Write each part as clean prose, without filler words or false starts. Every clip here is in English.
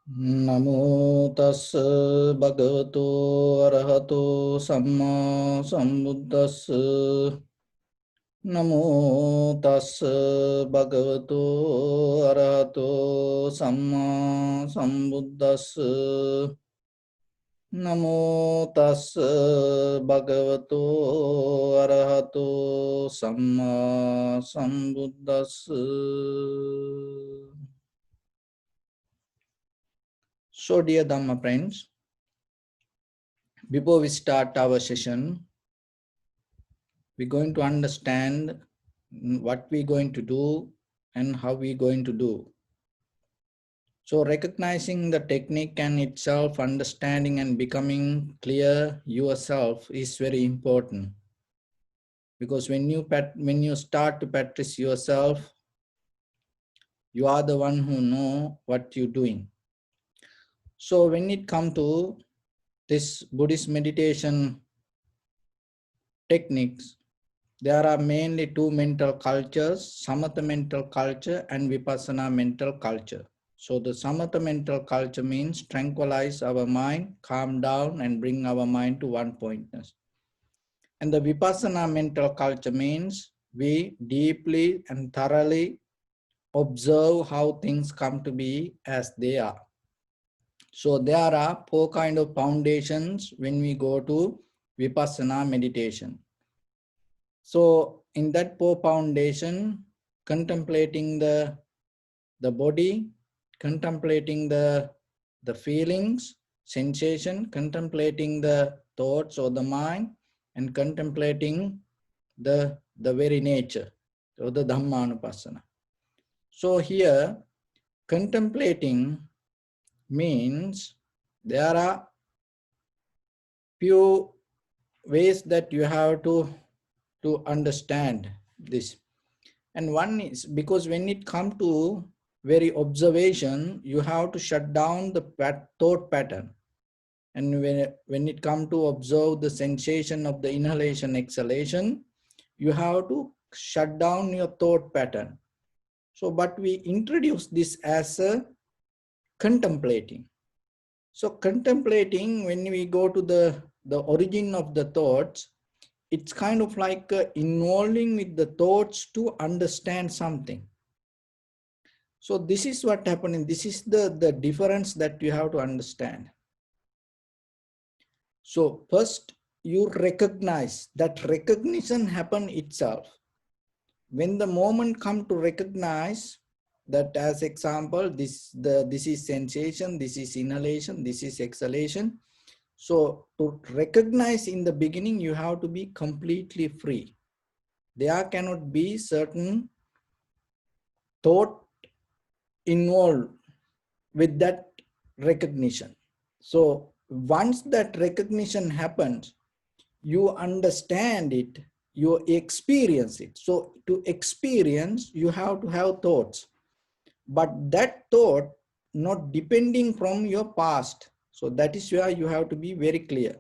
Namo tassa bhagavato arahato samma sambuddhassa. Namo tassa bhagavato arahato samma sambuddhassa. Namo tassa bhagavato arahato samma sambuddhassa. So, dear Dhamma friends, before we start our session, we're going to understand what we're going to do and how we're going to do. So, recognizing the technique and itself, understanding and becoming clear yourself is very important. Because when you start to practice yourself, you are the one who know what you're doing. So, when it comes to this Buddhist meditation techniques, there are mainly two mental cultures, Samatha mental culture and Vipassana mental culture. So the Samatha mental culture means tranquilize our mind, calm down and bring our mind to one pointness. And the Vipassana mental culture means we deeply and thoroughly observe how things come to be as they are. So there are four kind of foundations when we go to Vipassana meditation. So in that four foundation, contemplating the body, contemplating the feelings, sensation, contemplating the thoughts or the mind, and contemplating the very nature or the Dhammanupassana. So here, contemplating means there are few ways that you have to understand this. And one is because when it comes to very observation, you have to shut down the thought pattern. And when it comes to observe the sensation of the inhalation, exhalation, you have to shut down your thought pattern. So, but we introduce this as a contemplating. So contemplating, when we go to the origin of the thoughts, it's kind of like involving with the thoughts to understand something. So this is what happening. This is the difference that you have to understand. So first you recognize, that recognition happen itself. When the moment come to recognize that, as example, this is sensation, this is inhalation, this is exhalation. So to recognize in the beginning, you have to be completely free. There cannot be certain thought involved with that recognition. So once that recognition happens, you understand it, you experience it. So to experience, you have to have thoughts, but that thought not depending from your past. So that is where you have to be very clear.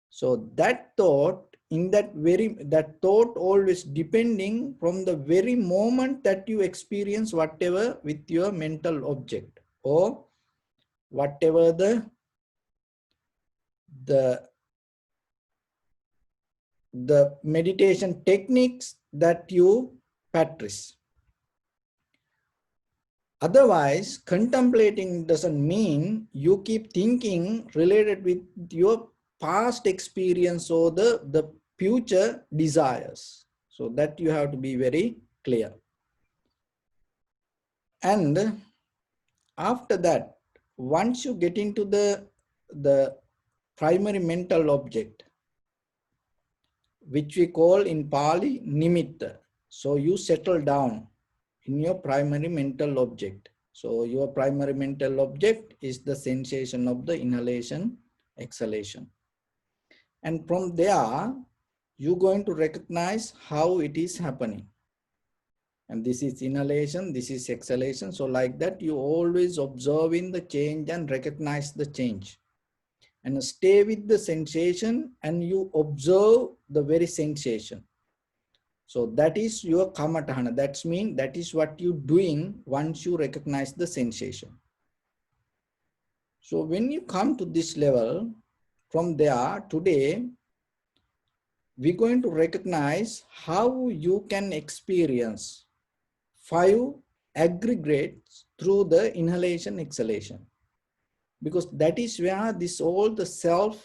So that thought, that thought always depending from the very moment that you experience whatever with your mental object, or whatever the meditation techniques that you practice. Otherwise, contemplating doesn't mean you keep thinking related with your past experience or the future desires. So that you have to be very clear. And after that, once you get into the primary mental object, which we call in Pali nimitta. So you settle down in your primary mental object. So your primary mental object is the sensation of the inhalation, exhalation. And from there, you're going to recognize how it is happening. And this is inhalation, this is exhalation. So like that, you always observing the change and recognize the change. And stay with the sensation and you observe the very sensation. So that is your kamatahana. That means that is what you're doing once you recognize the sensation. So when you come to this level, from there, today, we're going to recognize how you can experience 5 aggregates through the inhalation exhalation, because that is where this all the self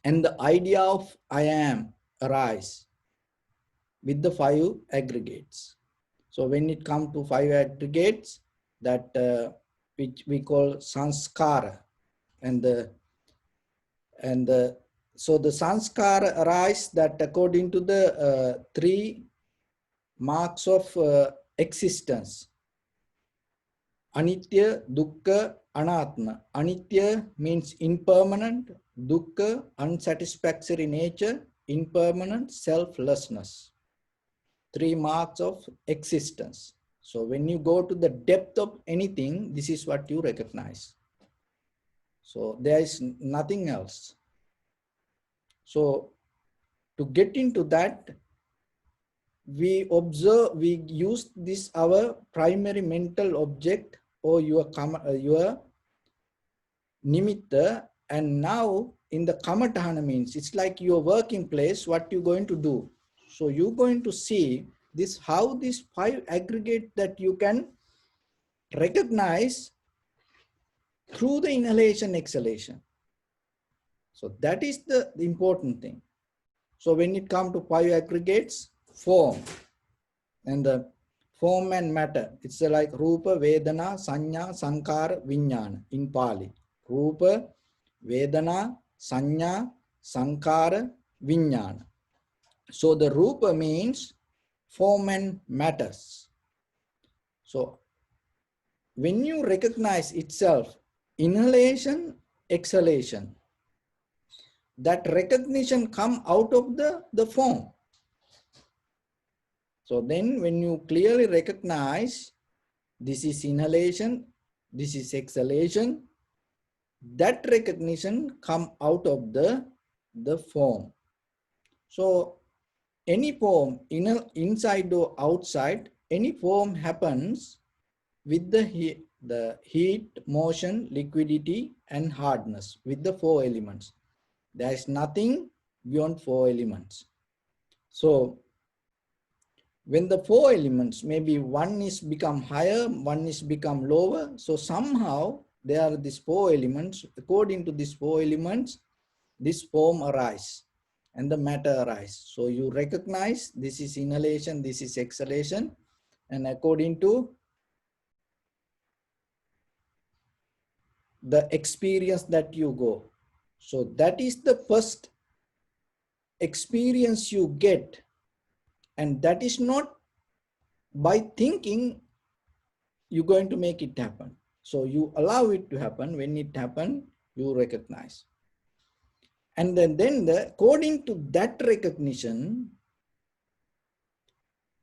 and the idea of I am arise with the 5 aggregates. So when it comes to 5 aggregates, that which we call sanskara, and the so the sanskara arise that according to the 3 marks of existence: Anitya, Dukkha, Anatma. Anitya means impermanent, Dukkha, unsatisfactory nature, impermanent, selflessness. 3 marks of existence. So when you go to the depth of anything, this is what you recognize. So there is nothing else. So to get into that, we observe, we use this our primary mental object or your nimitta, and now in the kamatana means it's like your working place, what you're going to do. So you're going to see this, how these 5 aggregate that you can recognize through the inhalation exhalation. So that is the important thing. So when it comes to 5 aggregates, form, and the form and matter, it's like Rupa, Vedana, Sanya, Sankara, Vijnana in Pali. Rupa, Vedana, Sanya, Sankara, Vijnana. So the Rupa means form and matters. So when you recognize itself, inhalation, exhalation, that recognition come out of the form. So then when you clearly recognize this is inhalation, this is exhalation, that recognition come out of the form. So any form, inside or outside, any form happens with the heat, motion, liquidity, and hardness, with the 4 elements. There is nothing beyond 4 elements. So when the 4 elements, maybe one is become higher, one is become lower. So somehow there are these 4 elements. According to these 4 elements, this form arise and the matter arise. So you recognize this is inhalation, this is exhalation, and according to the experience that you go. So that is the first experience you get, and that is not by thinking you're going to make it happen. So you allow it to happen. When it happens, you recognize. And then according to that recognition,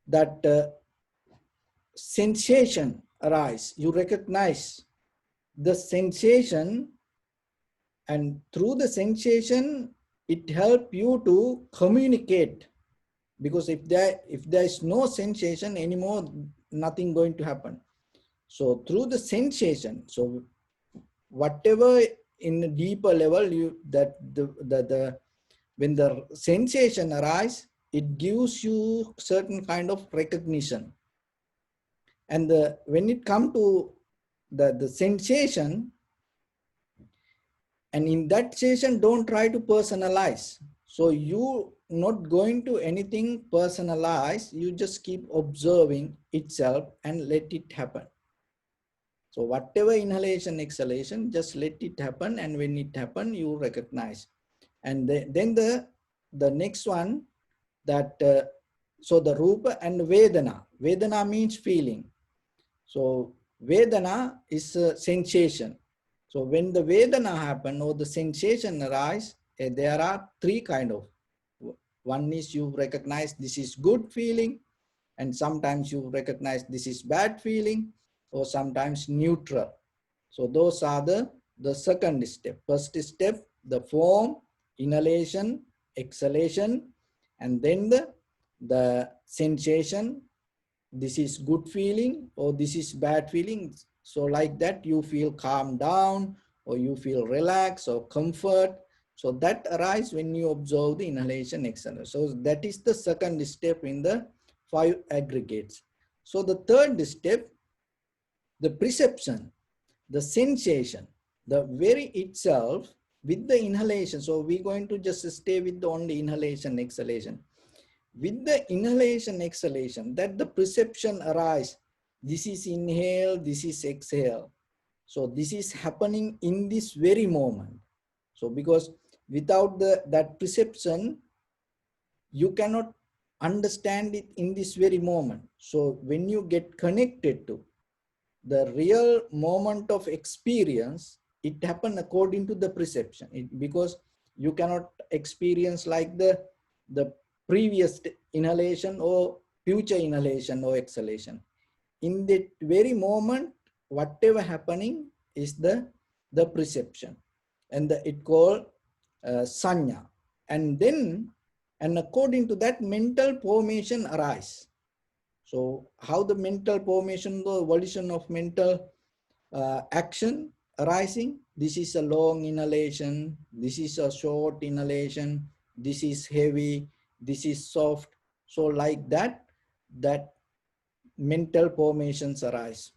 that sensation arise. You recognize the sensation, and through the sensation, it helps you to communicate. Because if there is no sensation anymore, nothing going to happen. So through the sensation, so whatever in a deeper level, when the sensation arises, it gives you certain kind of recognition. And when it comes to the sensation, and in that sensation, don't try to personalize. So you not going to anything personalize, you just keep observing itself and let it happen. So whatever inhalation, exhalation, just let it happen, and when it happens, you recognize. And then the next one, that so the Rupa and Vedana. Vedana means feeling. So Vedana is a sensation. So when the Vedana happen or the sensation arise, there are 3 kind of. One is you recognize this is good feeling, and sometimes you recognize this is bad feeling, or sometimes neutral. So those are the second step. First step, the form, inhalation, exhalation, and then the sensation. This is good feeling or this is bad feeling. So like that, you feel calm down, or you feel relaxed or comfort. So that arises when you observe the inhalation exhalation. So that is the second step in the 5 aggregates. So the third step, the perception, the sensation, the very itself with the inhalation. So we're going to just stay with the only inhalation exhalation. With the inhalation exhalation, that the perception arise. This is inhale, this is exhale. So this is happening in this very moment. So because without that perception, you cannot understand it in this very moment. So when you get connected to the real moment of experience, it happens according to the perception. Because you cannot experience like the previous inhalation or future inhalation or exhalation. In that very moment, whatever happening is the perception, and it called sanya. And then, and according to that, mental formation arise. So how the mental formation, the evolution of mental action arising, this is a long inhalation, this is a short inhalation, this is heavy, this is soft. So like that, that mental formations arise.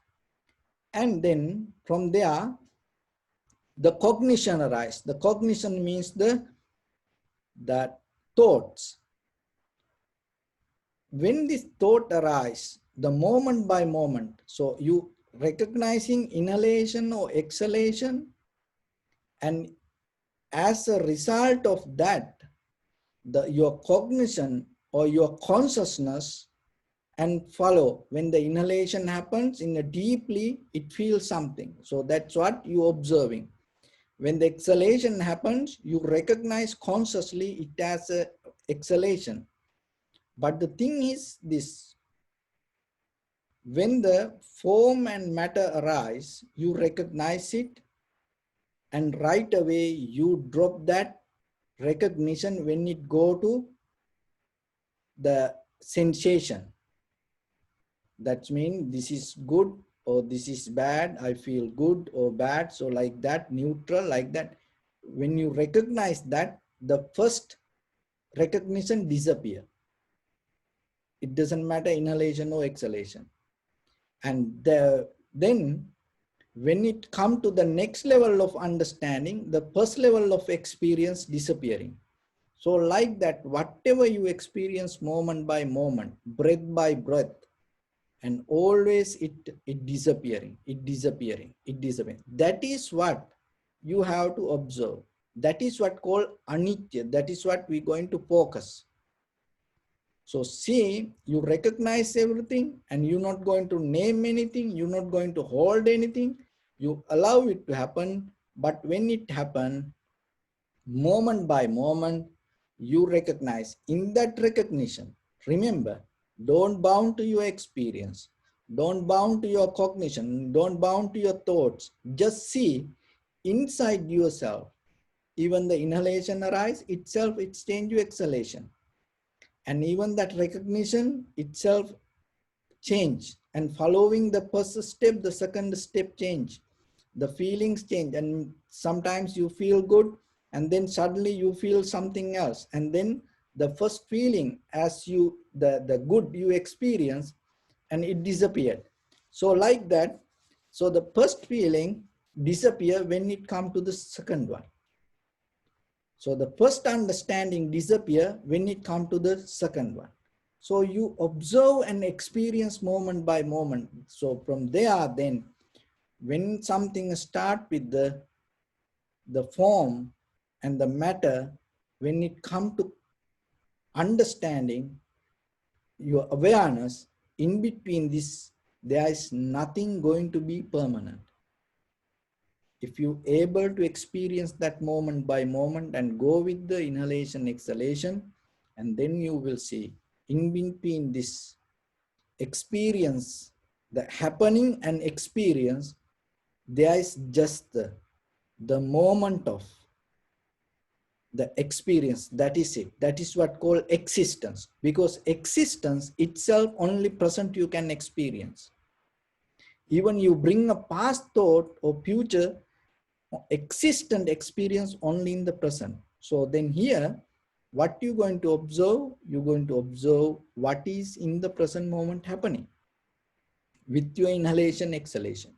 And then from there, the cognition arise. The cognition means that thoughts. When this thought arise, the moment by moment, so you recognizing inhalation or exhalation, and as a result of that, your cognition or your consciousness and follow. When the inhalation happens in a deeply, it feels something. So that's what you're observing. When the exhalation happens, you recognize consciously it as a exhalation. But the thing is this, when the form and matter arise, you recognize it, and right away you drop that recognition when it go to the sensation. That means this is good or this is bad, I feel good or bad. So like that, neutral, like that. When you recognize that, the first recognition disappear. It doesn't matter inhalation or exhalation. And then when it come to the next level of understanding, the first level of experience disappearing. So like that, whatever you experience moment by moment, breath by breath, and always it disappearing, it disappearing, it disappearing. That is what you have to observe. That is what called anitya. That is what we're going to focus. So see, you recognize everything, and you're not going to name anything, you're not going to hold anything, you allow it to happen. But when it happens, moment by moment, you recognize. In that recognition, remember, don't bound to your experience, don't bound to your cognition, don't bound to your thoughts. Just see inside yourself. Even the inhalation arise itself, it's change your exhalation. And even that recognition itself change, and following the first step, the second step change, the feelings change, and sometimes you feel good, and then suddenly you feel something else, and then the first feeling as you the good you experience, and it disappeared. So like that, so the first feeling disappear when it come to the second one. So the first understanding disappear when it come to the second one. So you observe and experience moment by moment. So from there, then when something start with the form and the matter, when it come to understanding your awareness, in between this, there is nothing going to be permanent. If you able to experience that moment by moment and go with the inhalation, exhalation, and then you will see in between this experience, the happening and experience, there is just the moment of the experience. That is it. That is what called existence, because existence itself only present you can experience. Even you bring a past thought or future, existent experience only in the present. So then here, what you're going to observe, you're going to observe what is in the present moment happening with your inhalation, exhalation.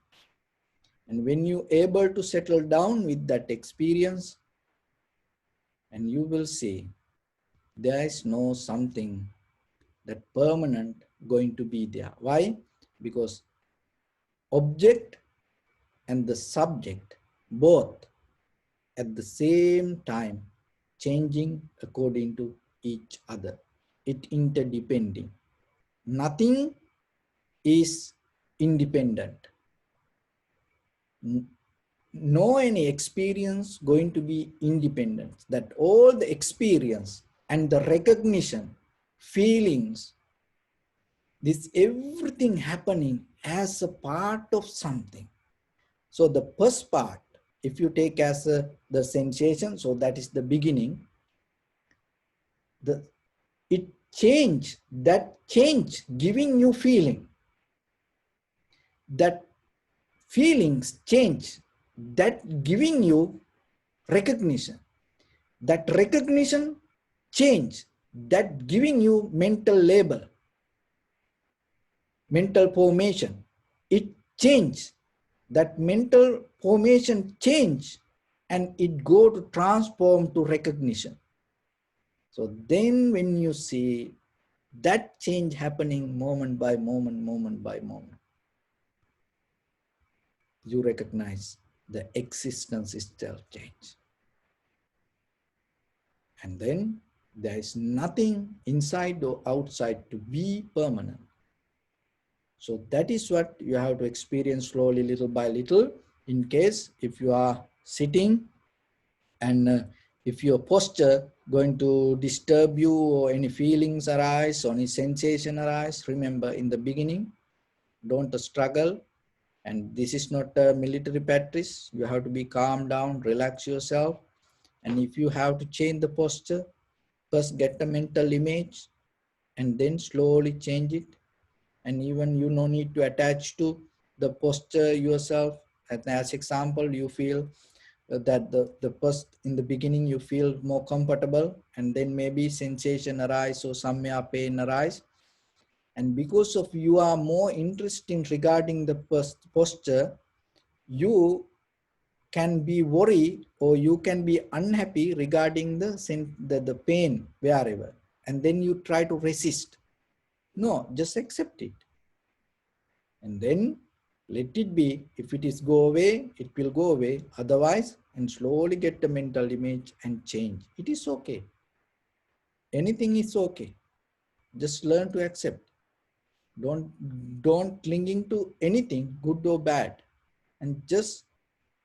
And when you're able to settle down with that experience, and you will see there is no something that permanent going to be there. Why? Because object and the subject both at the same time changing according to each other. It interdepending. Nothing is independent. No any experience going to be independent. That all the experience and the recognition, feelings, this everything happening as a part of something. So the first part, if you take as the sensation, so that is the beginning, it change, that change giving you feeling, that feelings change, that giving you recognition, that recognition change, that giving you mental label, mental formation, it change, that mental formation change, and it go to transform to recognition. So then when you see that change happening moment by moment, moment by moment, you recognize the existence itself change. And then there is nothing inside or outside to be permanent. So that is what you have to experience slowly, little by little. In case if you are sitting and if your posture going to disturb you or any feelings arise or any sensation arise, remember in the beginning, don't struggle. And this is not a military practice. You have to be calm down, relax yourself. And if you have to change the posture, first get a mental image and then slowly change it. And even you no need to attach to the posture yourself. As example, you feel that the first in the beginning you feel more comfortable, and then maybe sensation arise or somewhere pain arise. And because of you are more interested regarding the posture, you can be worried or you can be unhappy regarding the pain wherever. And then you try to resist. No, just accept it. And then let it be. If it is go away, it will go away. Otherwise, and slowly get the mental image and change. It is okay. Anything is okay. Just learn to accept. Don't clinging to anything, good or bad. And just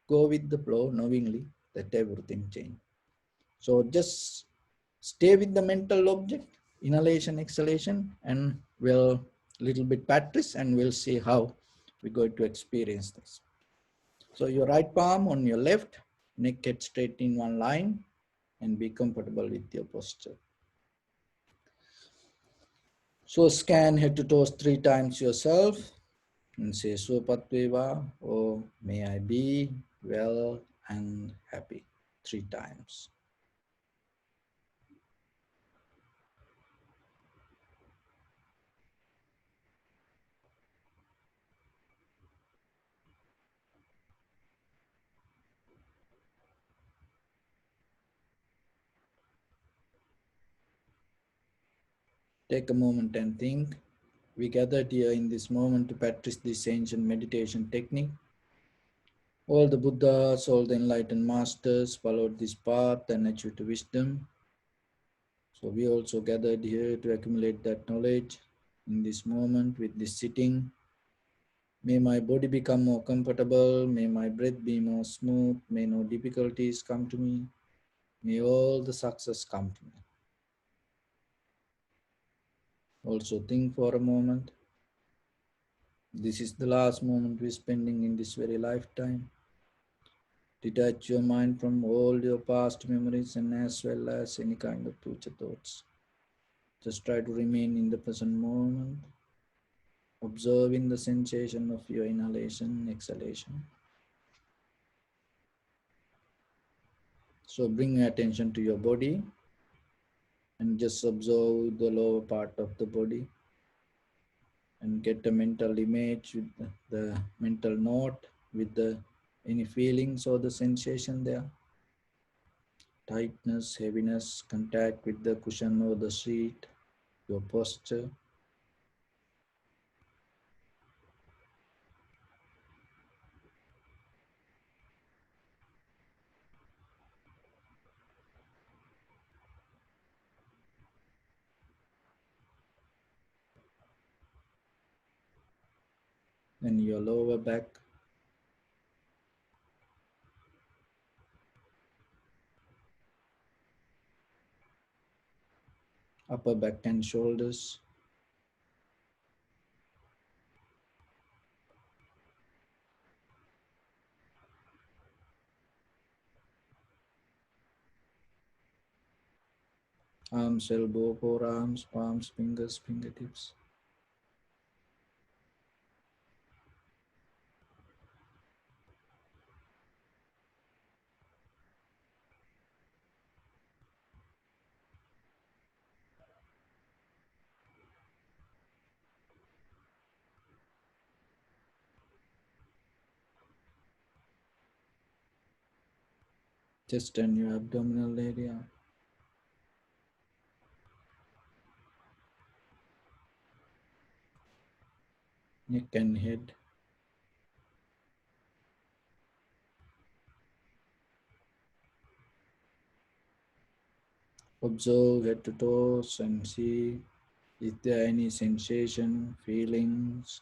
go with the flow knowingly that everything change. So just stay with the mental object, inhalation, exhalation, and we'll little bit practice and we'll see how we're going to experience this. So your right palm on your left, neck head straight in one line, and be comfortable with your posture. So scan head to toes 3 times yourself and say Supatveva, or may I be well and happy 3 times. Take a moment and think. We gathered here in this moment to practice this ancient meditation technique. All the Buddhas, all the enlightened masters followed this path and achieved wisdom. So we also gathered here to accumulate that knowledge in this moment with this sitting. May my body become more comfortable. May my breath be more smooth. May no difficulties come to me. May all the success come to me. Also think for a moment. This is the last moment we're spending in this very lifetime. Detach your mind from all your past memories and as well as any kind of future thoughts. Just try to remain in the present moment, observing the sensation of your inhalation, exhalation. So bring attention to your body and just observe the lower part of the body and get a mental image with the mental note with the any feelings or the sensation there. Tightness, heaviness, contact with the cushion or the seat, your posture. Then your lower back, upper back and shoulders, arms, elbow, forearms, palms, fingers, fingertips. Chest and your abdominal area. Neck and head. Observe head to toes and see if there are any sensation, feelings.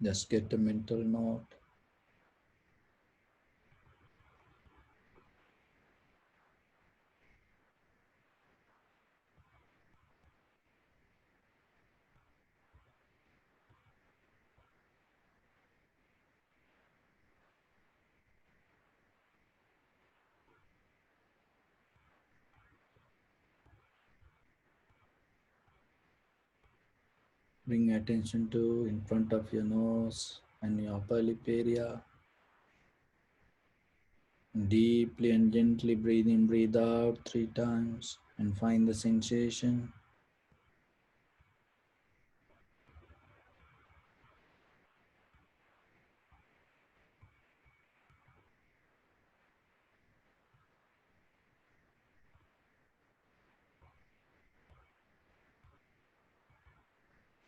Just get a mental note. Bring attention to in front of your nose and your upper lip area. Deeply and gently breathe in, breathe out 3 times and find the sensation.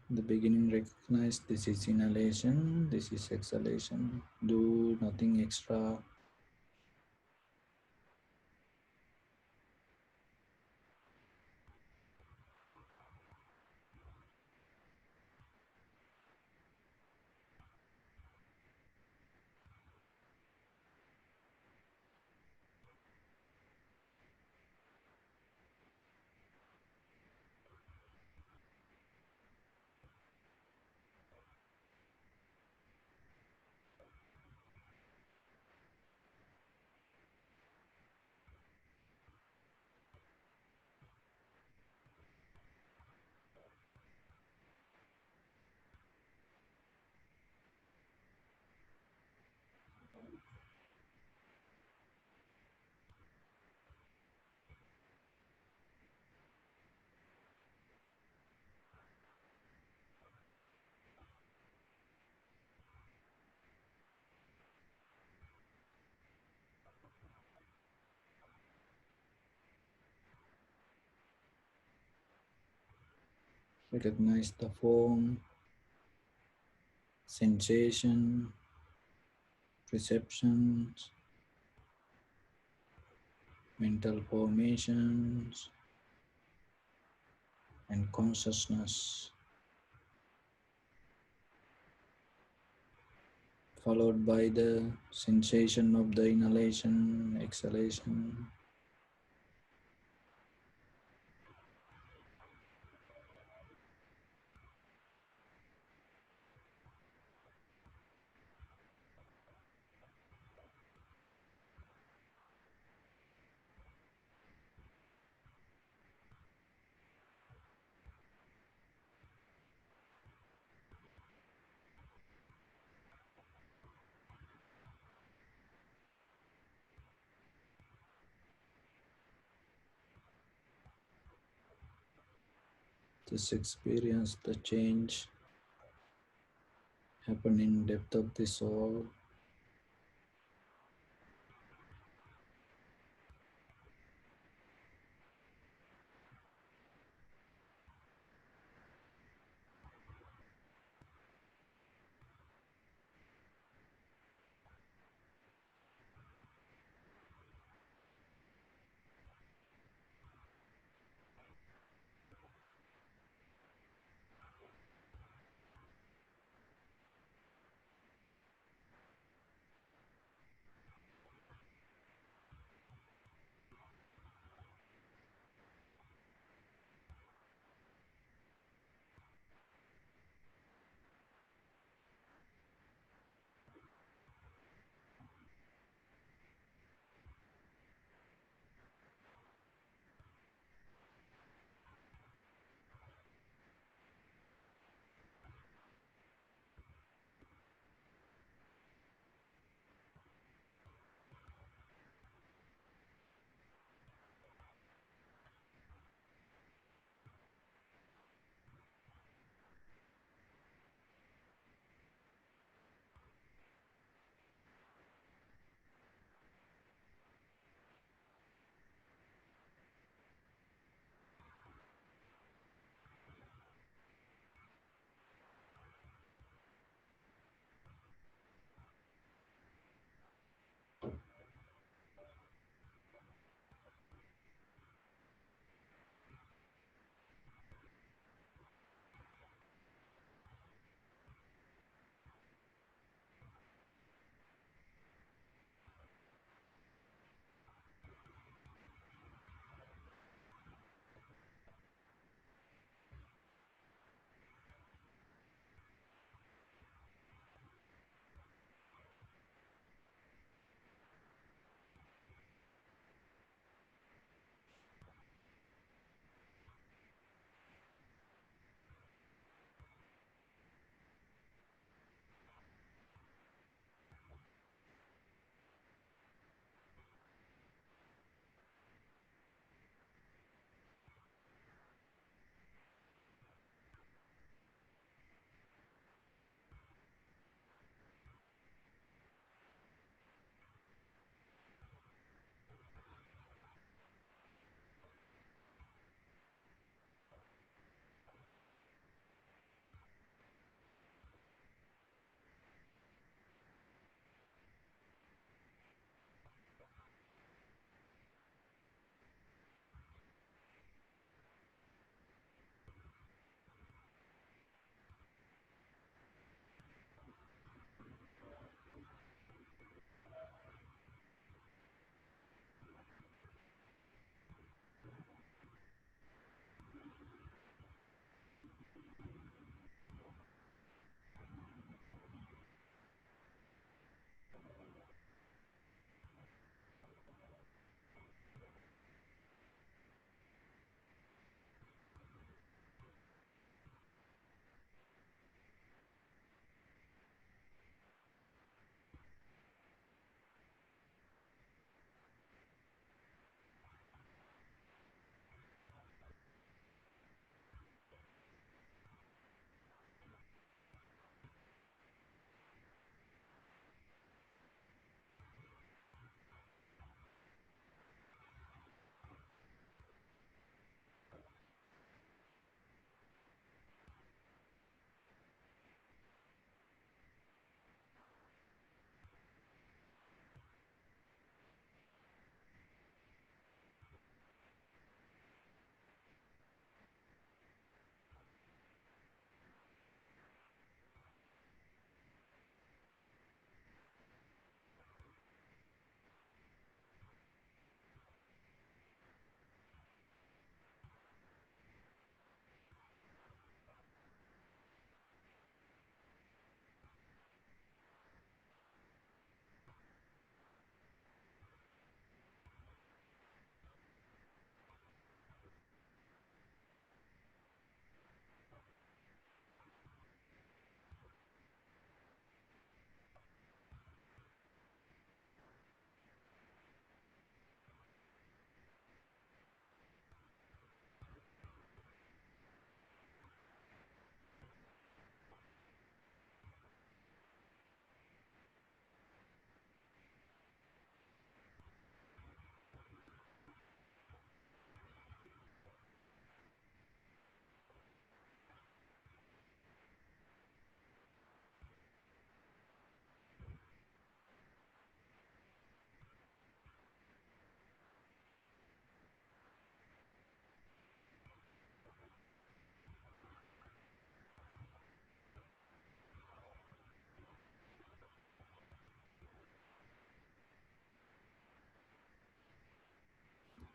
In the beginning, recognize this is inhalation, this is exhalation. Do nothing extra. Recognize the form, sensation, perceptions, mental formations, and consciousness, followed by the sensation of the inhalation, exhalation. Just experience the change happen in depth of the soul.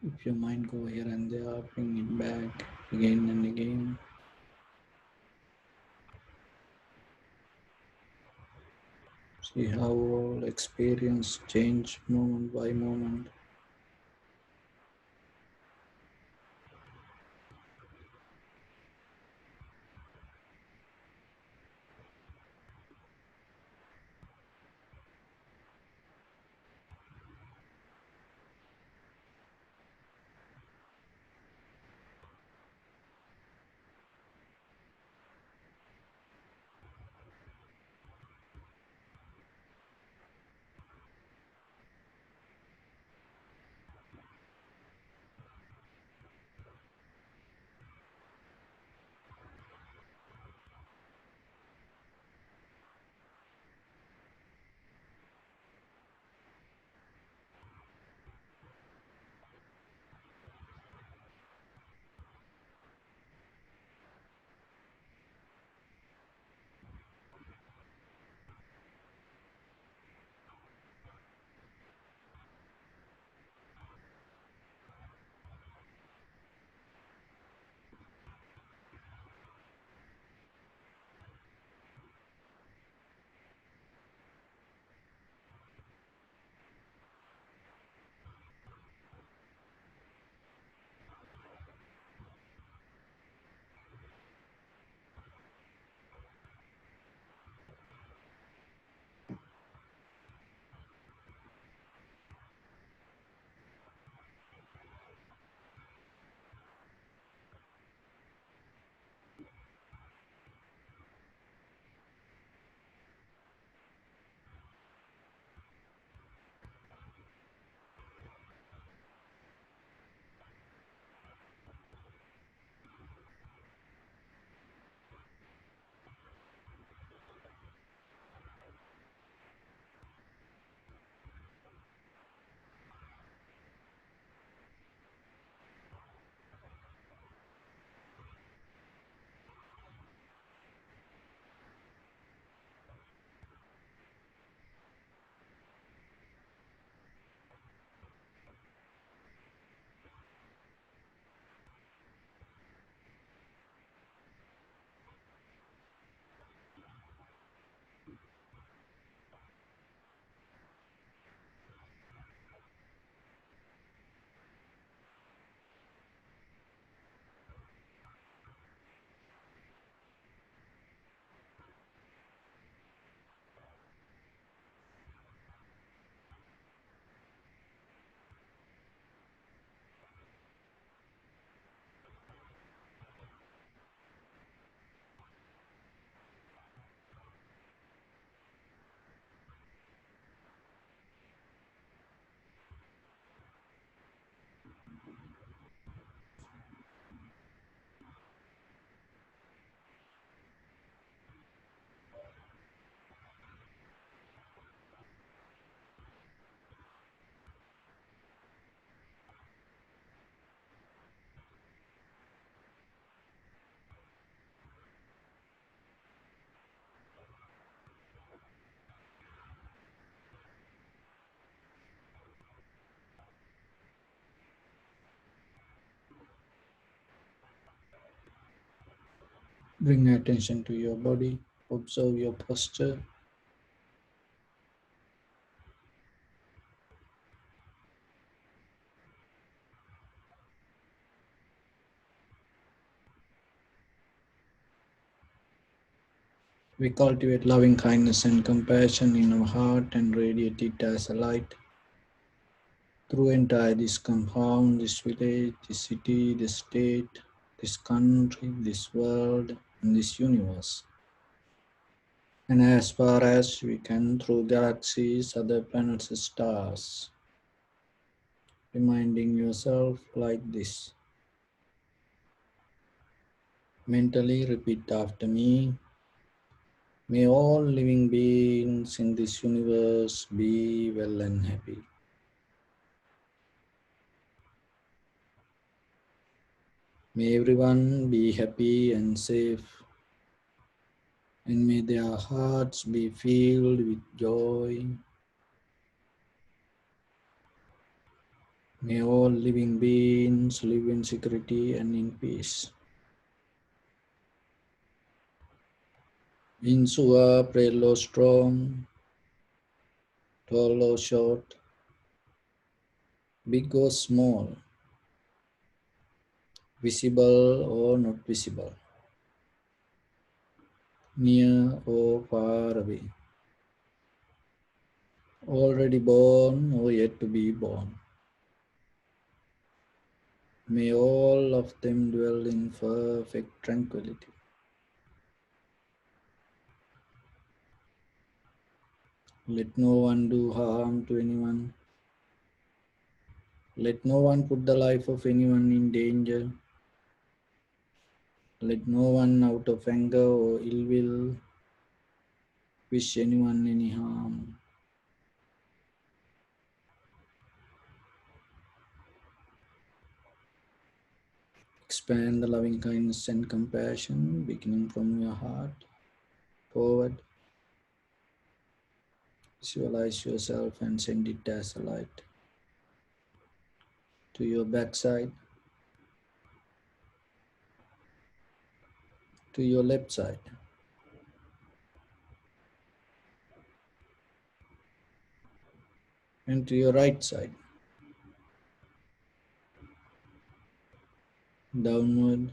If your mind go here and there, bring it back again and again. See how all experience change moment by moment. Bring attention to your body. Observe your posture. We cultivate loving kindness and compassion in our heart and radiate it as a light through entire this compound, this village, this city, this state, this country, this world, and this universe. And as far as we can through galaxies, other planets, stars, reminding yourself like this. Mentally repeat after me. May all living beings in this universe be well and happy. May everyone be happy and safe, and may their hearts be filled with joy, May all living beings live in security and in peace. Insua prelo strong, tall or short, big or small, visible or not visible, near or far away, already born or yet to be born. May all of them dwell in perfect tranquility. Let no one do harm to anyone. Let no one put the life of anyone in danger. Let no one out of anger or ill will wish anyone any harm. Expand the loving kindness and compassion beginning from your heart forward. Visualize yourself and send it as a light to your backside, to your left side, and to your right side, downward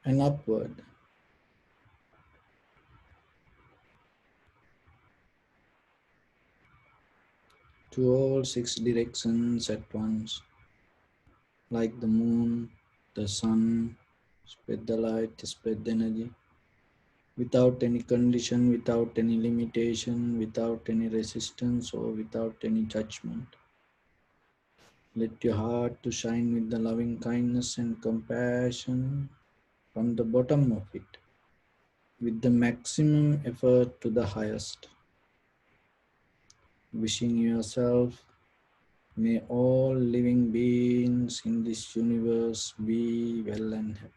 and upward, to all 6 directions at once, like the moon, the sun. Spread the light, spread the energy, without any condition, without any limitation, without any resistance or without any judgment. Let your heart to shine with the loving kindness and compassion from the bottom of it, with the maximum effort to the highest. Wishing yourself, may all living beings in this universe be well and happy.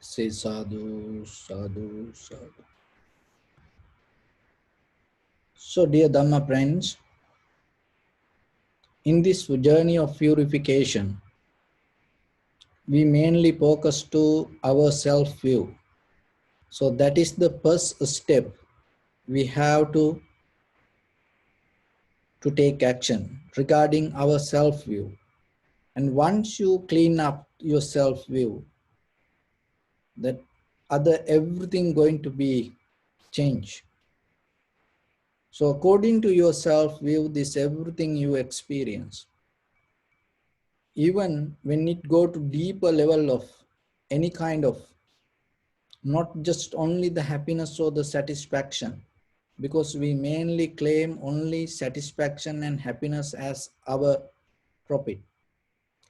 Say sadhu, sadhu, sadhu. So, dear Dhamma friends, in this journey of purification, we mainly focus to our self-view. So that is the first step we have to take action regarding our self-view. And once you clean up your self-view, that everything going to be changed. So according to your self-view, this everything you experience. Even when it go to deeper level of any kind of, not just only the happiness or the satisfaction, because we mainly claim only satisfaction and happiness as our profit,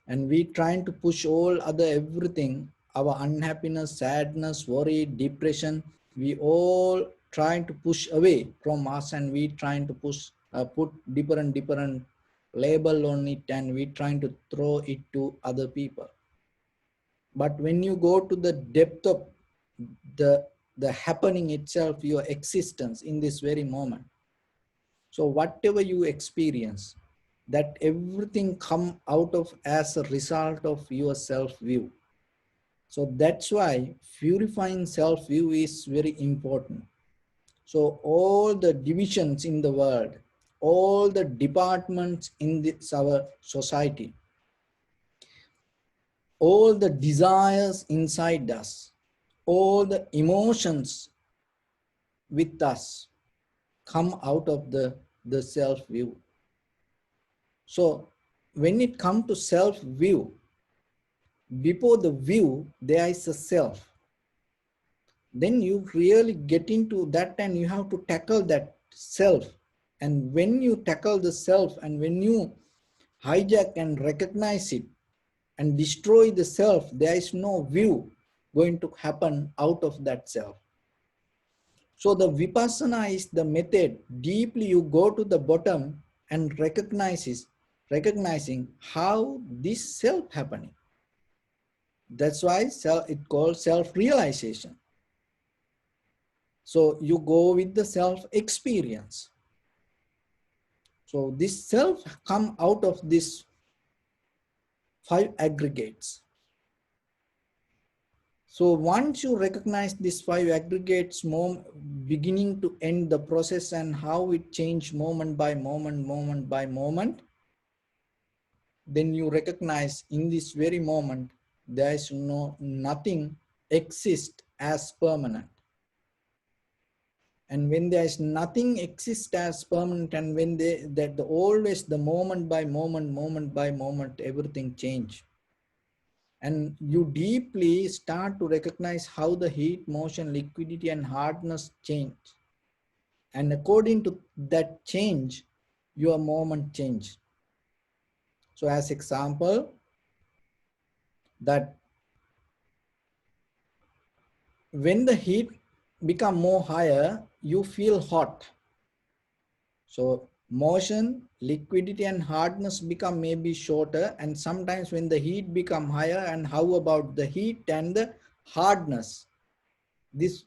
and we trying to push all other everything, our unhappiness, sadness, worry, depression, we all trying to push away from us, and we trying to push put different label on it, and we trying to throw it to other people. But when you go to the depth of the, the happening itself, your existence in this very moment. So whatever you experience, that everything come out of as a result of your self-view. So that's why purifying self-view is very important. So all the divisions in the world, all the departments in this, our society, all the desires inside us, all the emotions with us come out of the self-view. So when it comes to self-view, before the view, there is a self. Then you really get into that and you have to tackle that self. And when you tackle the self and when you hijack and recognize it and destroy the self, there is no view going to happen out of that self. So the vipassana is the method. Deeply you go to the bottom and recognizing how this self happening. That's why it called self-realization. So you go with the self-experience. So this self come out of these 5 aggregates. So once you recognize these 5 aggregates, beginning to end the process and how it changed moment by moment, then you recognize in this very moment, there is nothing exists as permanent. And when there is nothing exists as permanent, and when always the moment by moment, everything change. And you deeply start to recognize how the heat, motion, liquidity, and hardness change. And according to that change, your moment change. So as example, that when the heat become more higher, you feel hot. So motion, liquidity, and hardness become maybe shorter, and sometimes when the heat become higher, and how about the heat and the hardness? These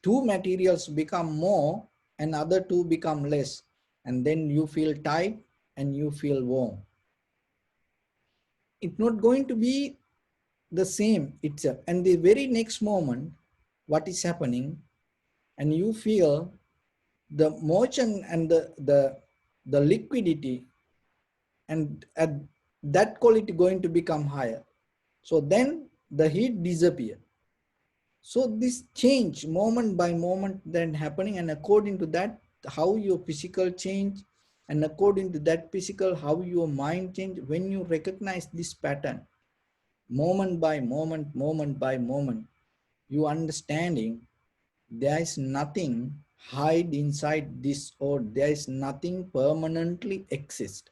2 materials become more and other 2 become less, and then you feel tight and you feel warm. It's not going to be the same itself. And the very next moment, what is happening, and you feel the motion and the liquidity, and at that quality going to become higher. So then the heat disappear. So this change moment by moment then happening, and according to that, how your physical change, and according to that physical, how your mind change. When you recognize this pattern, moment by moment, you understanding there is nothing hide inside this, or there is nothing permanently exist.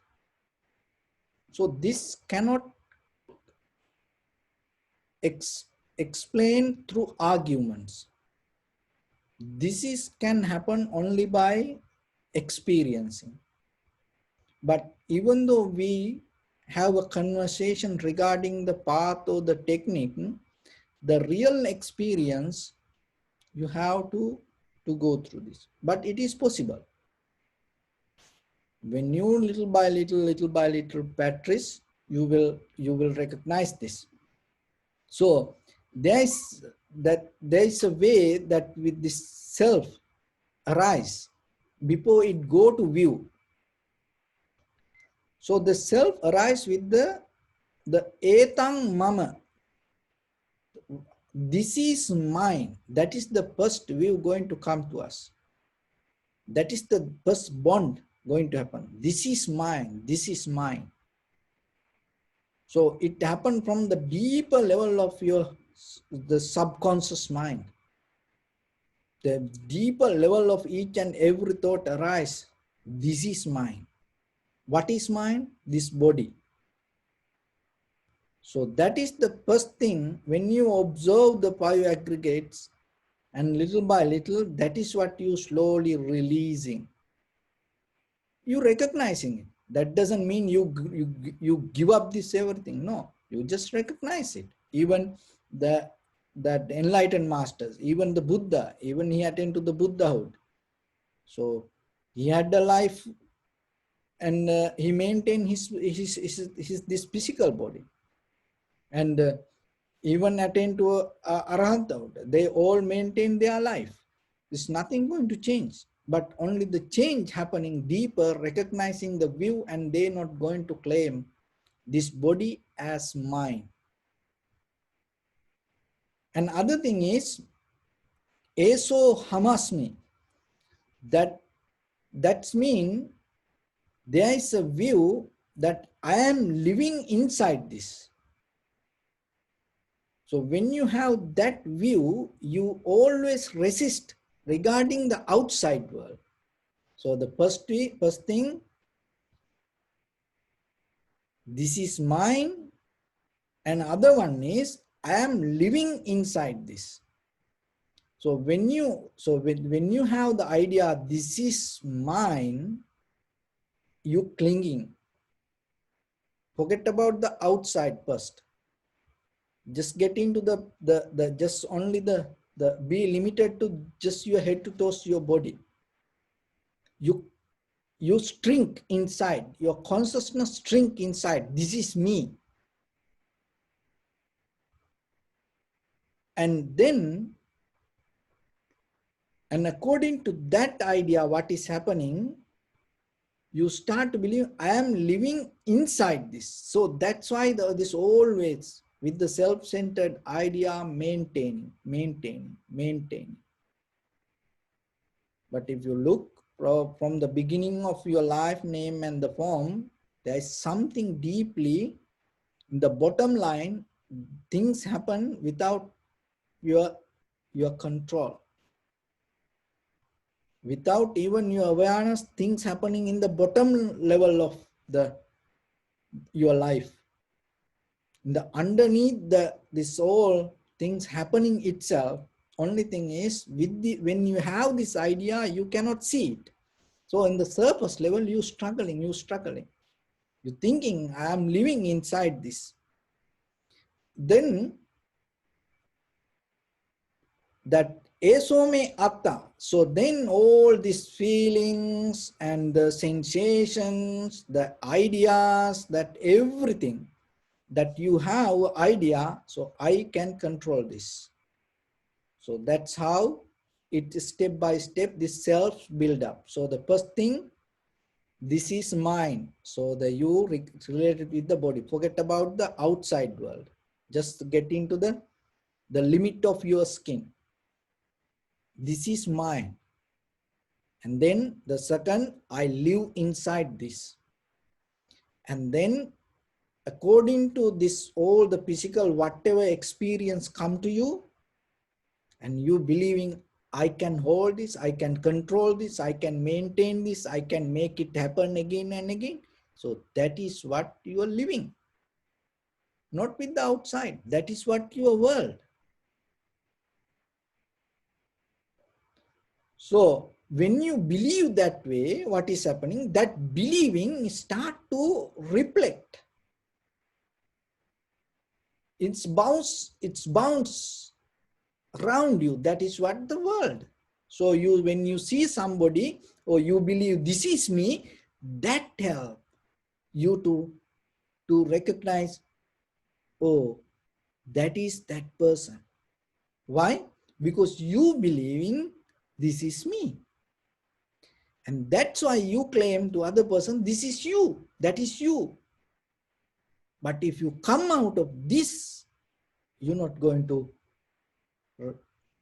So this cannot explain through arguments. This can happen only by experiencing. But even though we have a conversation regarding the path or the technique, the real experience, you have to go through this. But it is possible. When you little by little practice, you will recognize this. So there is a way that with this self arise before it go to view. So the self arise with the etang mama. This is mine. That is the first view going to come to us. That is the first bond going to happen. This is mine. This is mine. So it happened from the deeper level of the subconscious mind. The deeper level of each and every thought arise. This is mine. What is mine? This body. So that is the first thing. When you observe the 5 aggregates, and little by little, that is what you slowly releasing. You recognizing it. That doesn't mean you give up this everything. No, you just recognize it. Even the that enlightened masters, even the Buddha, even he attained to the Buddhahood. So he had a life, and he maintained his this physical body, and even attained to arahanthood. They all maintain their life. There's nothing going to change, but only the change happening deeper, recognizing the view, and they not going to claim this body as mine. And other thing is, eso hamasmi. That's mean there is a view that I am living inside this. So when you have that view, you always resist regarding the outside world. So the first thing, this is mine, and other one is I am living inside this. So when you have the idea this is mine, you clinging. Forget about the outside first. Just get into the just only the be limited to just your head to toes, your body. You shrink inside, your consciousness shrink inside. This is me. And then, and according to that idea, what is happening, you start to believe I am living inside this. So that's why this always with the self-centered idea, maintaining. But if you look from the beginning of your life, name and the form, there is something deeply in the bottom line. Things happen without your control. Without even your awareness, things happening in the bottom level of your life. Underneath this all things happening itself. Only thing is, when you have this idea, you cannot see it. So in the surface level, you're struggling. You're thinking, I am living inside this. Then that esome atta. So then all these feelings and the sensations, the ideas, that everything that you have idea, so I can control this. So that's how it step by step this self build up. So the first thing, this is mine. So the you related with the body. Forget about the outside world. Just get into the limit of your skin. This is mine. And then the second, I live inside this. And then according to this, all the physical, whatever experience come to you, and you believing, I can hold this, I can control this, I can maintain this, I can make it happen again and again. So that is what you are living. Not with the outside. That is what your world. So when you believe that way, what is happening? That believing start to reflect. It's bounce around you. That is what the world. So when you see somebody or you believe this is me, that help you to recognize, oh, that is that person. Why? Because you believing this is me. And that's why you claim to other person, this is you, that is you. But if you come out of this, you're not going to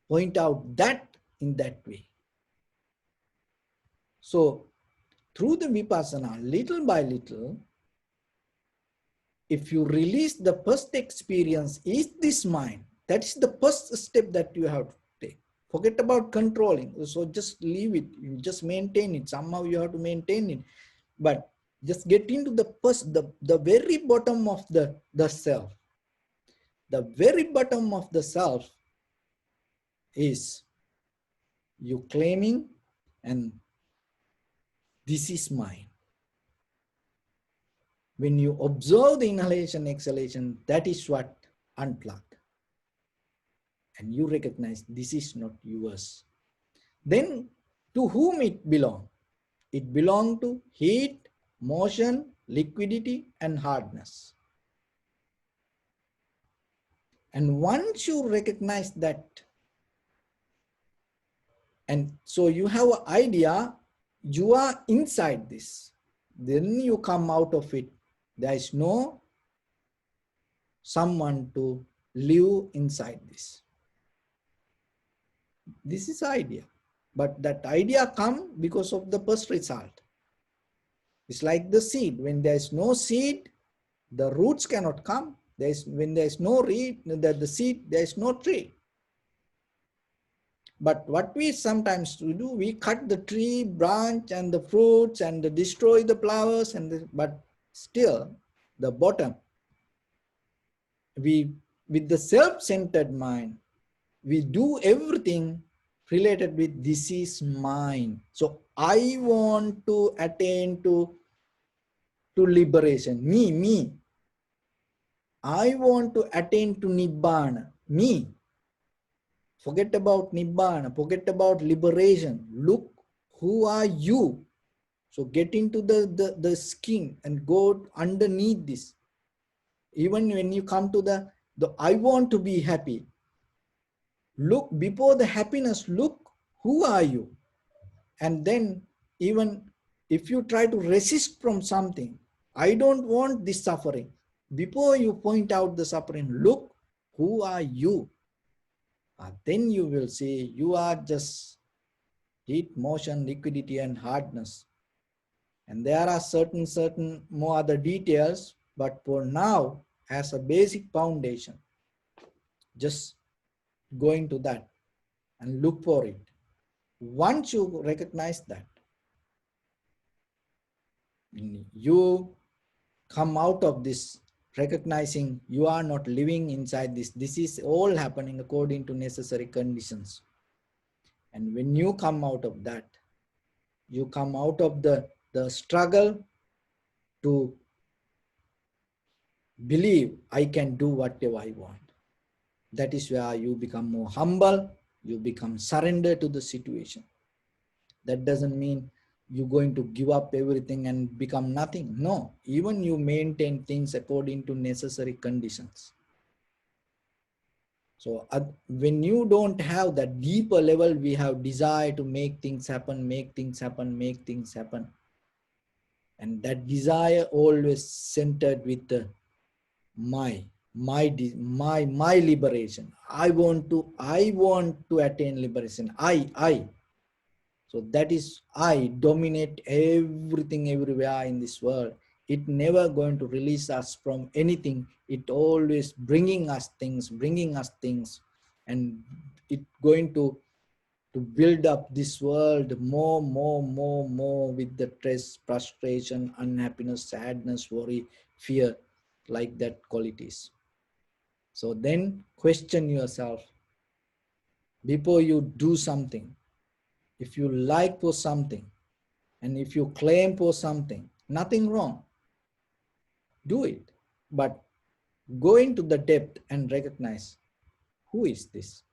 point out that in that way. So through the vipassana, little by little, if you release the first experience, is this mind? That is the first step that you have to take. Forget about controlling. So just leave it. You just maintain it. Somehow you have to maintain it. But just get into the first, the very bottom of the self. The very bottom of the self is you claiming, and this is mine. When you observe the inhalation, exhalation, that is what unplug. and you recognize this is not yours. Then to whom it belongs? It belongs to heat, motion, liquidity, and hardness. And once you recognize that, and so you have an idea, you are inside this, then you come out of it. There is no someone to live inside this. This is idea. But that idea come because of the first result. It's like the seed. When there is no seed, the roots cannot come. When there is no the seed, there is no tree. But what we sometimes do, we cut the tree branch and the fruits and destroy the flowers, but still the bottom, with the self-centered mind, we do everything related with this is mine. So I want to attain to liberation. Me. I want to attain to Nibbana. Me. Forget about Nibbana. Forget about liberation. Look, who are you? So get into the skin and go underneath this. Even when you come to the I want to be happy. Look, before the happiness, look, who are you? And then even if you try to resist from something, I don't want this suffering. Before you point out the suffering, look, who are you? Then you will see you are just heat, motion, liquidity, and hardness. And there are certain more other details, but for now, as a basic foundation, just go into that and look for it. Once you recognize that, you come out of this recognizing you are not living inside this. This is all happening according to necessary conditions. And when you come out of that, you come out of the struggle to believe I can do whatever I want. That is where you become more humble, you become surrender to the situation. That doesn't mean you're going to give up everything and become nothing. No, even you maintain things according to necessary conditions. So when you don't have that deeper level, we have desire to make things happen, make things happen, make things happen. And that desire always centered with the my liberation. I want to attain liberation. I. So that is I dominate everything everywhere in this world. It never going to release us from anything. It always bringing us things, and it going to build up this world more with the stress, frustration, unhappiness, sadness, worry, fear, like that qualities. So then question yourself before you do something. If you like for something and if you claim for something, nothing wrong. Do it. But go into the depth and recognize who is this.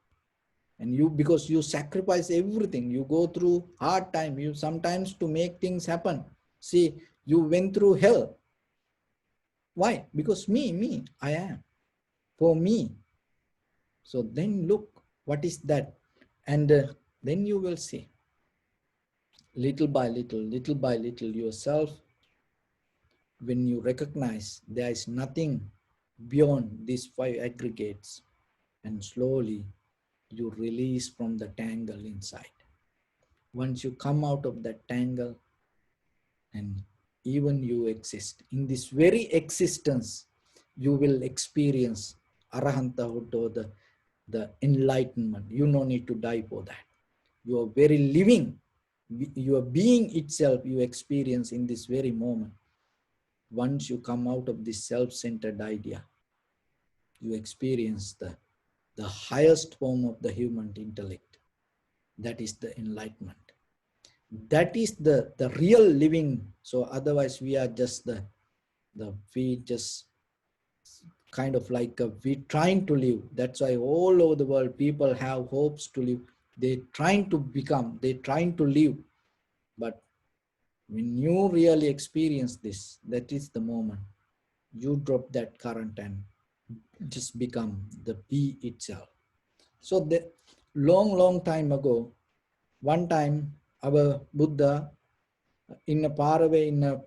And you, because you sacrifice everything, you go through hard time, you sometimes to make things happen. See, you went through hell. Why? Because me, I am. For me. So then look, what is that? And then you will see. Little by little yourself, when you recognize there is nothing beyond these 5 aggregates, and slowly you release from the tangle inside. Once you come out of that tangle, and even you exist, in this very existence, you will experience Arahantahood, or the enlightenment. You no need to die for that. Your very living, your being itself, you experience in this very moment. Once you come out of this self-centered idea, you experience the highest form of the human intellect. That is the enlightenment. That is the real living. So otherwise we are just we just kind of like we trying to live. That's why all over the world people have hopes to live. They trying to become, they trying to live. But when you really experience this, that is the moment you drop that current and just become the be itself. So the long time ago, one time our Buddha in a far away in a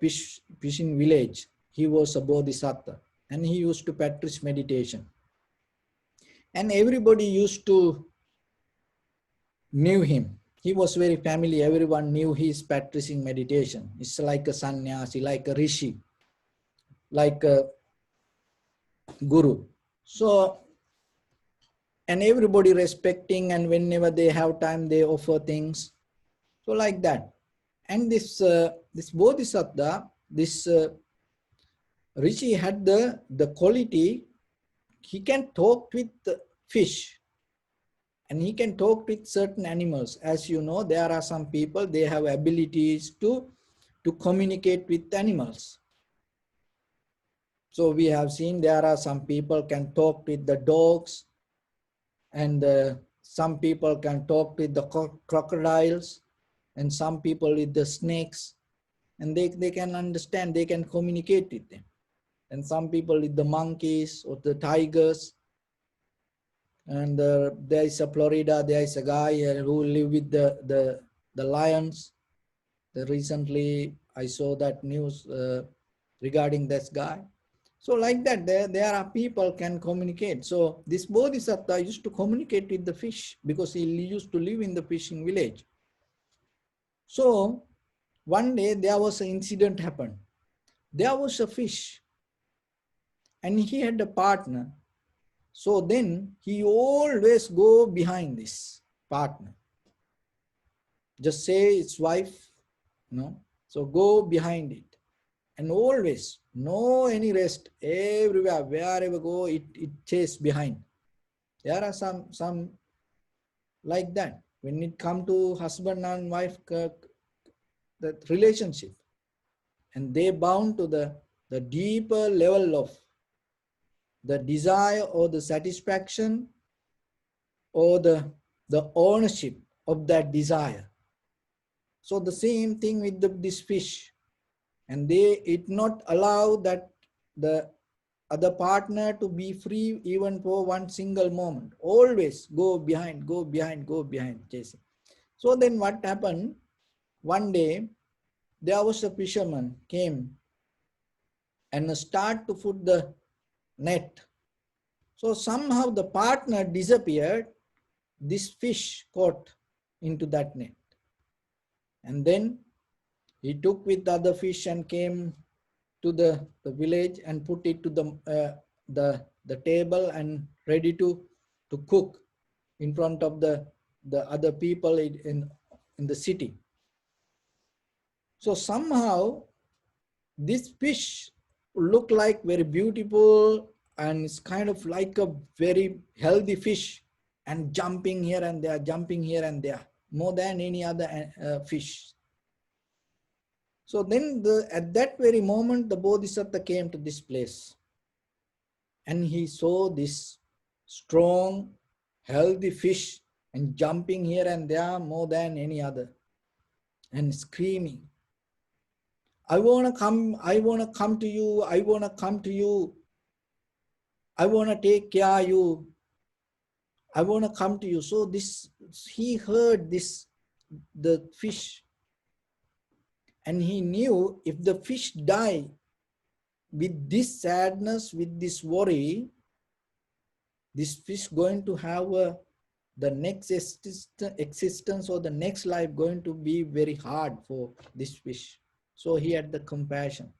fishing village, he was a bodhisattva and he used to practice meditation. And everybody used to knew him. He was very familiar. Everyone knew he's practicing meditation. It's like a sannyasi, like a rishi, like a guru. So, and everybody respecting, and whenever they have time, they offer things. So like that. And this bodhisattva, this rishi had the quality, he can talk with the fish. And he can talk with certain animals. As you know, there are some people, they have abilities to communicate with animals. So we have seen there are some people can talk with the dogs, and some people can talk with the crocodiles, and some people with the snakes, and they can understand, they can communicate with them. And some people with the monkeys or the tigers. And there is a Florida, there is a guy who live with the lions. Recently, I saw that news regarding this guy. So like that, there are people can communicate. So this bodhisattva used to communicate with the fish because he used to live in the fishing village. So one day there was an incident happened. There was a fish and he had a partner. So then he always go behind this partner. Just say it's wife, so go behind it. And always, no any rest, everywhere, wherever go, it chase behind. There are some like that. When it come to husband and wife, that relationship, and they bound to the deeper level of the desire or the satisfaction or the ownership of that desire. So the same thing with this fish. And it not allow that the other partner to be free even for one single moment. Always go behind, chasing. So then what happened? One day, there was a fisherman came and start to put the net. So somehow the partner disappeared. This fish caught into that net. And then he took with the other fish and came to the village and put it to the table and ready to cook in front of the other people in the city. So somehow this fish looked like very beautiful and it's kind of like a very healthy fish and jumping here and there, more than any other fish. So then at that very moment, the Bodhisattva came to this place and he saw this strong, healthy fish and jumping here and there more than any other and screaming, I want to come to you, I want to come to you, I want to take care of you, I want to come to you. So he heard the fish, and he knew if the fish die with this sadness, with this worry, this fish going to have the next existence or the next life going to be very hard for this fish. So he had the compassion.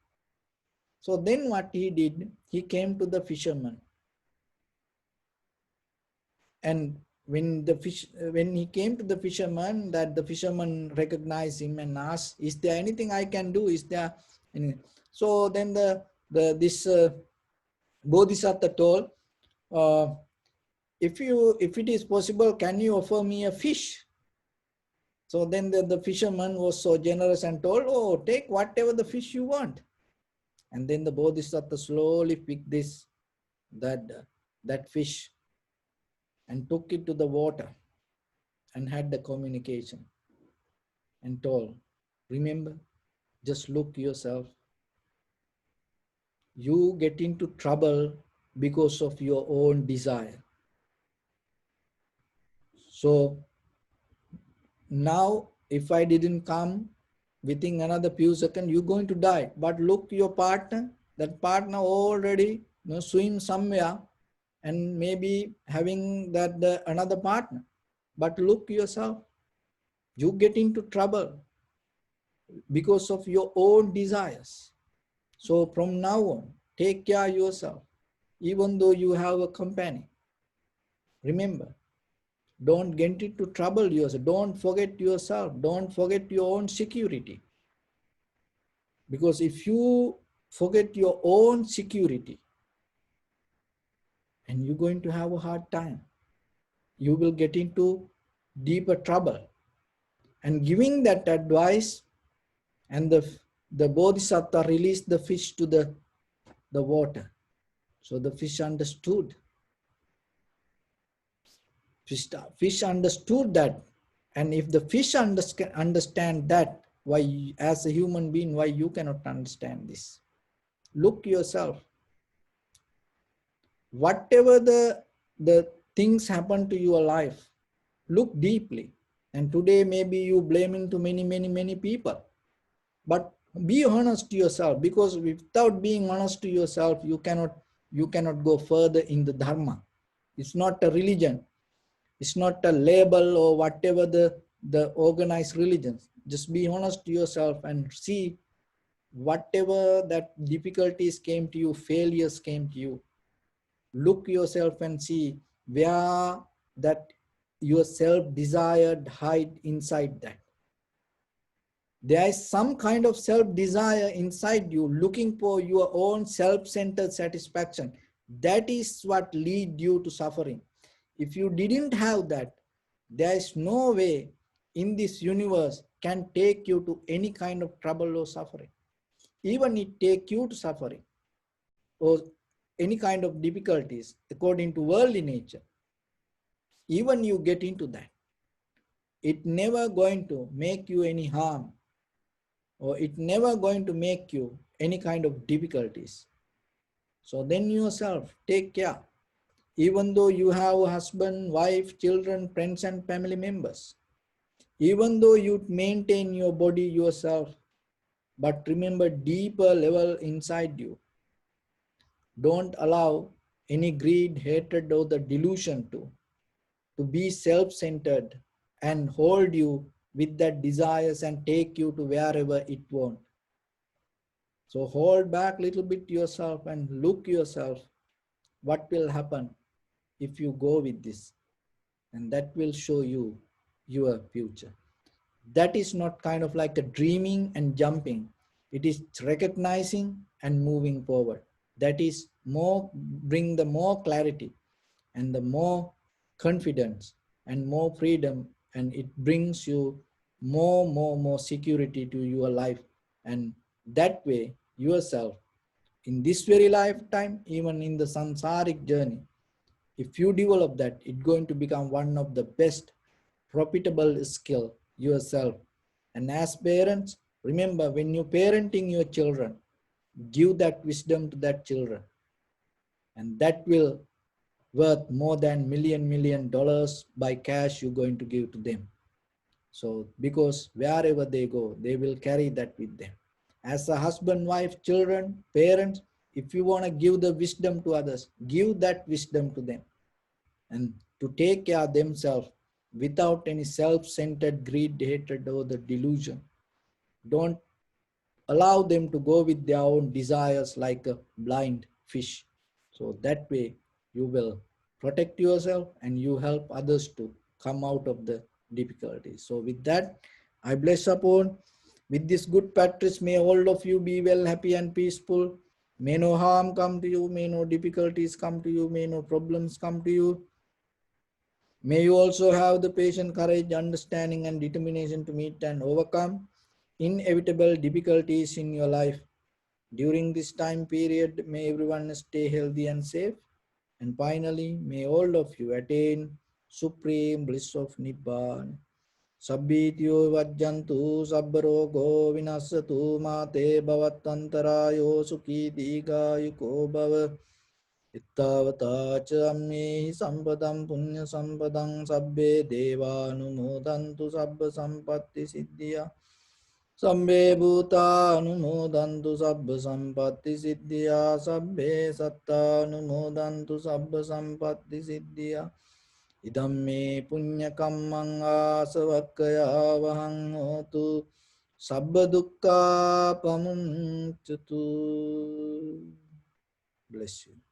So then what he did, he came to the fisherman. And when he came to the fisherman, that the fisherman recognized him and asked, is there anything I can do? Is there any? So then this Bodhisattva told, if it is possible, can you offer me a fish? So then the fisherman was so generous and told, oh, take whatever the fish you want. And then the Bodhisattva slowly picked this that fish and took it to the water and had the communication and told, remember, just look yourself. You get into trouble because of your own desire. So now if I didn't come within another few seconds, you're going to die. But look your partner, that partner already swim somewhere and maybe having that another partner. But look yourself, you get into trouble because of your own desires. So from now on, take care of yourself, even though you have a company. Remember, don't get into trouble yourself. Don't forget yourself. Don't forget your own security. Because if you forget your own security, and you're going to have a hard time, you will get into deeper trouble. And giving that advice, and the bodhisattva released the fish to the water. So the fish understood. Fish understood that. And if the fish understand that, why as a human being, why you cannot understand this? Look yourself. Whatever the things happen to your life, look deeply. And today maybe you blaming to many people. But be honest to yourself, because without being honest to yourself, you cannot go further in the Dhamma. It's not a religion. It's not a label or whatever the organized religions. Just be honest to yourself and see whatever that difficulties came to you, failures came to you. Look yourself and see where that your self-desired hide inside that. There is some kind of self-desire inside you, looking for your own self-centered satisfaction. That is what leads you to suffering. If you didn't have that, there is no way in this universe can take you to any kind of trouble or suffering. Even it take you to suffering or any kind of difficulties according to worldly nature. Even you get into that, it never going to make you any harm, or it never going to make you any kind of difficulties. So then yourself, take care. Even though you have a husband, wife, children, friends and family members, even though you maintain your body yourself, but remember deeper level inside you. Don't allow any greed, hatred or the delusion to be self-centered and hold you with that desires and take you to wherever it won't. So hold back a little bit yourself and look yourself. What will happen if you go with this? And that will show you your future. That is not kind of like a dreaming and jumping. It is recognizing and moving forward. That is bring the more clarity and the more confidence and more freedom, and it brings you more security to your life. And that way yourself in this very lifetime, even in the samsaric journey, if you develop that, it's going to become one of the best profitable skill yourself. And as parents, remember, when you're parenting your children, give that wisdom to that children, and that will worth more than million dollars by cash you're going to give to them. So because wherever they go, they will carry that with them. As a husband, wife, children, parents, if you want to give the wisdom to others, give that wisdom to them, and to take care of themselves without any self-centered greed, hatred or the delusion. Don't allow them to go with their own desires like a blind fish. So that way you will protect yourself and you help others to come out of the difficulties. So with that, I bless upon with this good practice, may all of you be well, happy and peaceful. May no harm come to you, may no difficulties come to you, may no problems come to you. May you also have the patient courage, understanding and determination to meet and overcome inevitable difficulties in your life. During this time period, may everyone stay healthy and safe. And finally, may all of you attain supreme bliss of Nibbana. Sabbityo vajjantu sabbarogo vinasatu mate bhavattantarayo sukhi digayuko bhava. Ittavata cha ammehi sampadam punya sampadam sabbe devanumodantu sabba sampatti siddhya. Sabbe bhuta anumodantu sabba sampatti siddhya. Sabbe satta anumodantu sabba sampatti siddhya. Idam me punya kammang asavakkaya vahang hotu sabba dukkha pamuncatu. Bless you.